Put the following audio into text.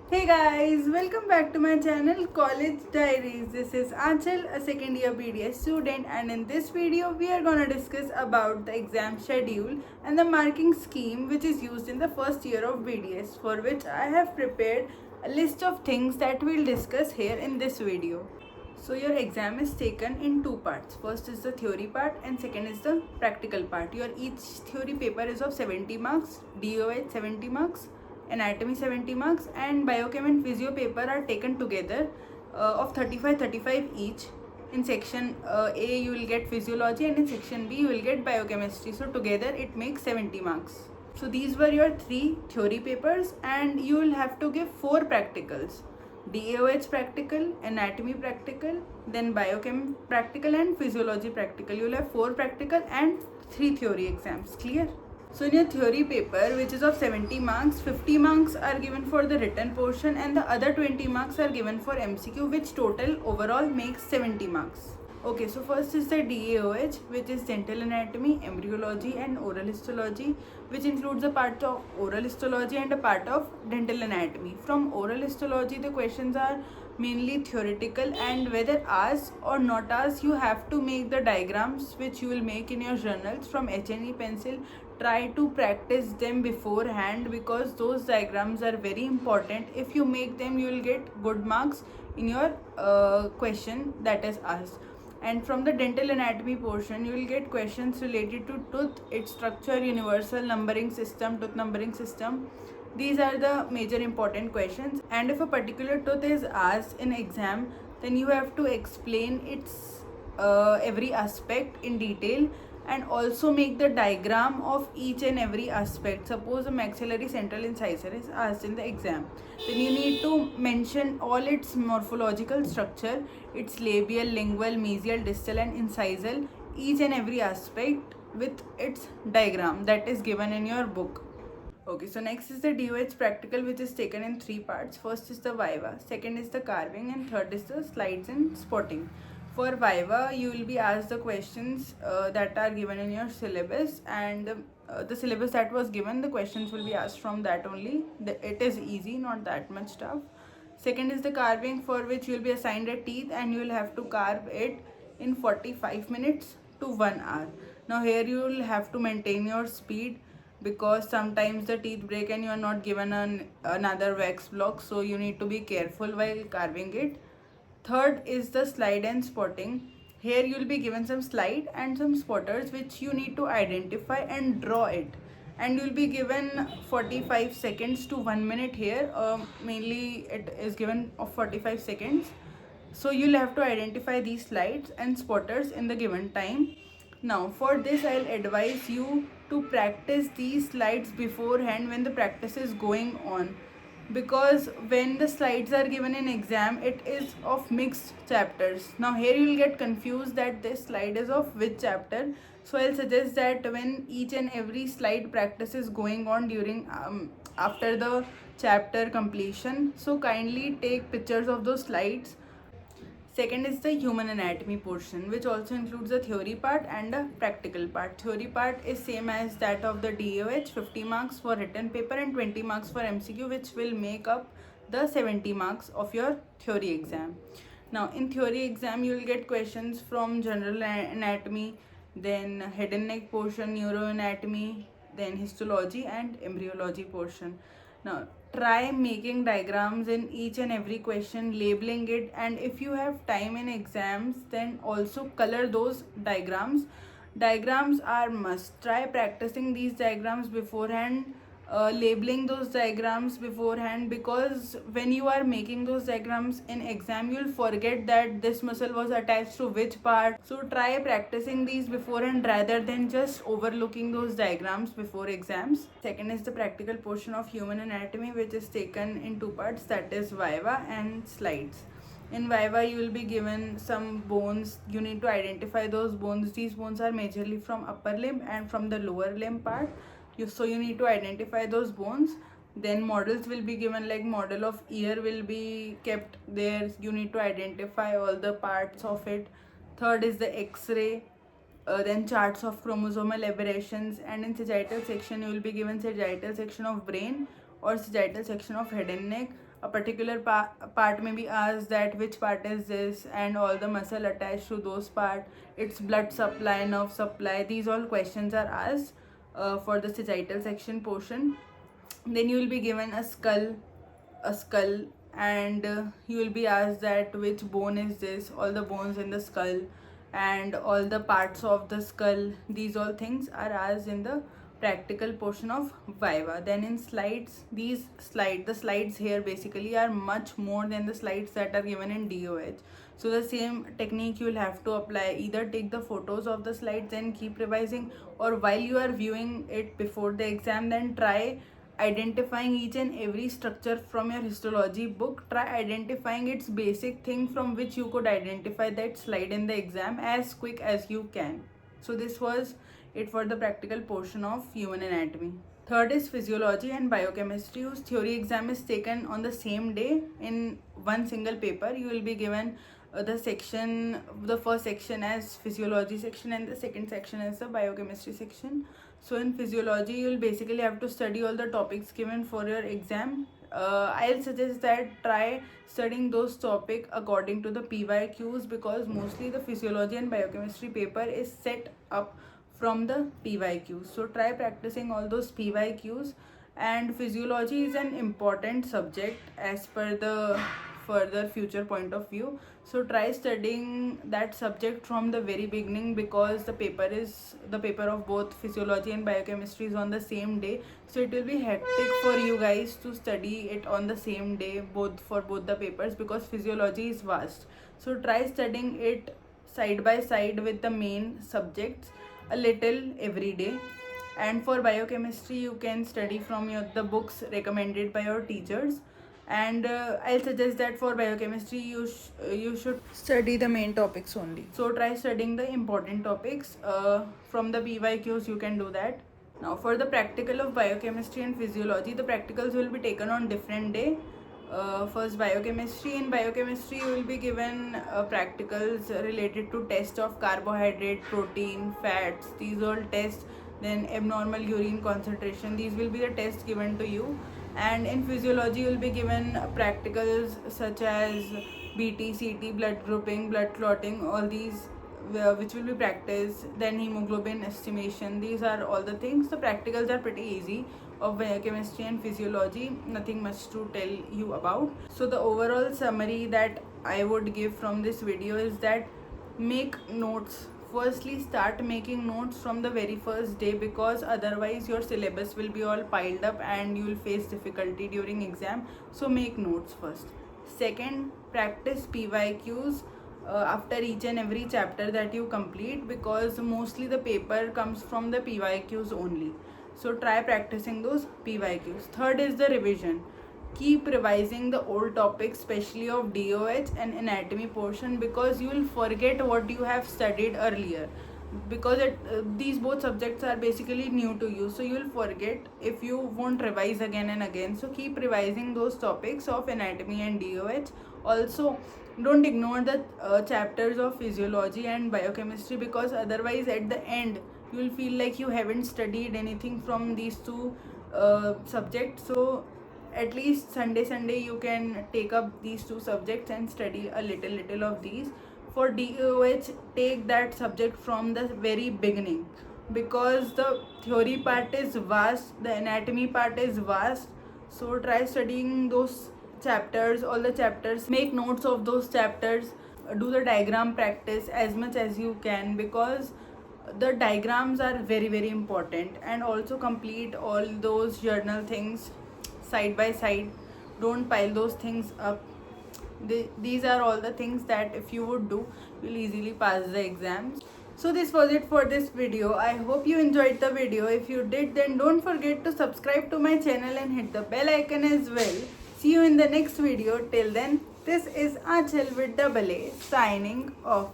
Hey guys, welcome back to my channel College Diaries. This is Anchal, a second year BDS student, and in this video we are going to discuss about the exam schedule and the marking scheme which is used in the first year of BDS, for which I have prepared a list of things that we'll discuss here in this video. So your exam is taken in two parts. First is the theory part and second is the practical part. Your each theory paper is of 70 marks, DOH 70 marks, anatomy 70 marks, and biochem and physio paper are taken together of 35 each. In section A you will get physiology and in section B you will get biochemistry. So together it makes 70 marks. So these were your three theory papers and you will have to give four practicals. DOH practical, anatomy practical, then biochem practical and physiology practical. You will have four practical and three theory exams. Clear? So in your theory paper, which is of 70 marks, 50 marks are given for the written portion and the other 20 marks are given for MCQ, which total overall makes 70 marks. Okay, so first is the DAOH, which is dental anatomy, embryology and oral histology, which includes a part of oral histology and a part of dental anatomy. From oral histology, the questions are mainly theoretical, and whether asked or not asked, you have to make the diagrams which you will make in your journals from HNE pencil. Try to practice them beforehand because those diagrams are very important. If you make them, you will get good marks in your question that is asked. And from the dental anatomy portion, you will get questions related to tooth, its structure, universal numbering system, tooth numbering system. These are the major important questions, and if a particular tooth is asked in exam, then you have to explain its every aspect in detail and also make the diagram of each and every aspect. Suppose a maxillary central incisor is asked in the exam, then you need to mention all its morphological structure, its labial, lingual, mesial, distal and incisal, each and every aspect with its diagram that is given in your book. Okay, so next is the DOH practical, which is taken in three parts. First is the Viva, second is the carving, and third is the slides and spotting. For Viva, you will be asked the questions that are given in your syllabus, and the syllabus that was given, the questions will be asked from that only. It is easy, not that much tough. Second is the carving, for which you will be assigned a teeth and you will have to carve it in 45 minutes to 1 hour. Now here you will have to maintain your speed because sometimes the teeth break and you are not given another wax block, so you need to be careful while carving it. Third is the slide and spotting. Here you will be given some slide and some spotters which you need to identify and draw it, and you will be given 45 seconds to 1 minute here. Mainly it is given of 45 seconds, so you'll have to identify these slides and spotters in the given time. Now for this I'll advise you to practice these slides beforehand when the practice is going on, because when the slides are given in exam, it is of mixed chapters. Now here you will get confused that this slide is of which chapter. So I'll suggest that when each and every slide practice is going on during after the chapter completion, so kindly take pictures of those slides. Second is the human anatomy portion, which also includes the theory part and the practical part. Theory part is same as that of the DOH, 50 marks for written paper and 20 marks for MCQ, which will make up the 70 marks of your theory exam. Now in theory exam, you will get questions from general anatomy, then head and neck portion, neuroanatomy, then histology and embryology portion. Now try making diagrams in each and every question, labeling it, and if you have time in exams, then also color those diagrams. Diagrams are must. Try practicing these diagrams beforehand, labeling those diagrams beforehand, because when you are making those diagrams in exam, you'll forget that this muscle was attached to which part. So try practicing these beforehand rather than just overlooking those diagrams before exams. Second is the practical portion of human anatomy, which is taken in two parts, that is Viva and slides. In Viva, you will be given some bones. You need to identify those bones. These bones are majorly from upper limb and from the lower limb part. So you need to identify those bones. Then models will be given, like model of ear will be kept there. You need to identify all the parts of it. Third is the X-ray. Then charts of chromosomal aberrations, and in sagittal section you will be given sagittal section of brain or sagittal section of head and neck. A particular part may be asked that which part is this and all the muscle attached to those part, its blood supply, nerve supply. These all questions are asked for the sagittal section portion. Then you will be given a skull, and you will be asked that which bone is this, all the bones in the skull and all the parts of the skull. These all things are asked in the practical portion of viva. Then in slides, the slides here basically are much more than the slides that are given in DOH. So the same technique you will have to apply. Either take the photos of the slides and keep revising, or while you are viewing it before the exam, then try identifying each and every structure from your histology book. Try identifying its basic thing from which you could identify that slide in the exam as quick as you can. So this was it for the practical portion of human anatomy. Third is physiology and biochemistry, whose theory exam is taken on the same day in one single paper. You will be given the first section as physiology section and the second section as the biochemistry section. So in physiology, you will basically have to study all the topics given for your exam. I'll suggest that try studying those topics according to the PYQs, because mostly the physiology and biochemistry paper is set up from the PYQs. So try practicing all those PYQs. And physiology is an important subject as per the further future point of view. So try studying that subject from the very beginning, because the paper of both physiology and biochemistry is on the same day. So it will be hectic for you guys to study it on the same day, both the papers, because physiology is vast. So try studying it side by side with the main subjects a little every day. And for biochemistry, you can study from the books recommended by your teachers. And I'll suggest that for biochemistry, you should study the main topics only. So try studying the important topics from the PYQs. You can do that. Now for the practical of biochemistry and physiology, the practicals will be taken on different day. First, biochemistry. In biochemistry, you will be given practicals related to test of carbohydrate, protein, fats. These all tests. Then abnormal urine concentration. These will be the tests given to you. And in physiology, you will be given practicals such as BT, CT, blood grouping, blood clotting, all these which will be practiced. Then hemoglobin estimation. These are all the things. The practicals are pretty easy of biochemistry and physiology. Nothing much to tell you about. So the overall summary that I would give from this video is that make notes. Firstly, start making notes from the very first day, because otherwise your syllabus will be all piled up and you will face difficulty during exam. So make notes first. Second, practice PYQs after each and every chapter that you complete, because mostly the paper comes from the PYQs only. So try practicing those PYQs. Third is the revision. Keep revising the old topics, especially of DOH and anatomy portion, because you will forget what you have studied earlier, because these both subjects are basically new to you. So you will forget if you won't revise again and again. So keep revising those topics of anatomy and DOH. Also, don't ignore the chapters of physiology and biochemistry, because otherwise at the end you will feel like you haven't studied anything from these two subjects. So at least Sunday you can take up these two subjects and study a little of these. For DOH, take that subject from the very beginning, because the theory part is vast, the anatomy part is vast. So try studying those chapters, all the chapters. Make notes of those chapters. Do the diagram practice as much as you can, because the diagrams are very important. And also complete all those journal things side by side. Don't pile those things up. These are all the things that if you would do, you'll easily pass the exams. So this was it for this video. I hope you enjoyed the video. If you did, then don't forget to subscribe to my channel and hit the bell icon as well. See you in the next video. Till then, this is Aanchal with AA signing off.